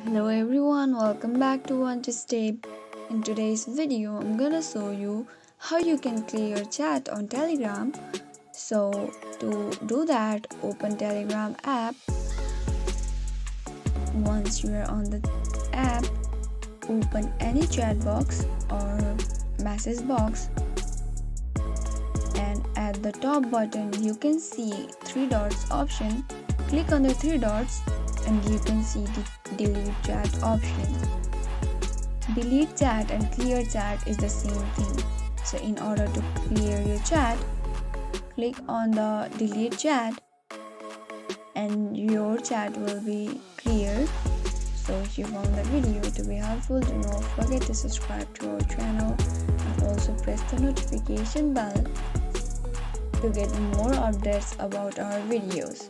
Hello everyone, welcome back to One to Step. In today's video, I'm gonna show you how you can clear your chat on Telegram. So to do that, open Telegram app. Once you are on the app, open any chat box or message box, and at the top button you can see three dots option. Click on the three dots and you can see the delete chat option. Delete chat and clear chat is the same thing. So in order to clear your chat, click on the delete chat and your chat will be cleared. So if you found the video to be helpful, do not forget to subscribe to our channel and also press the notification bell to get more updates about our videos.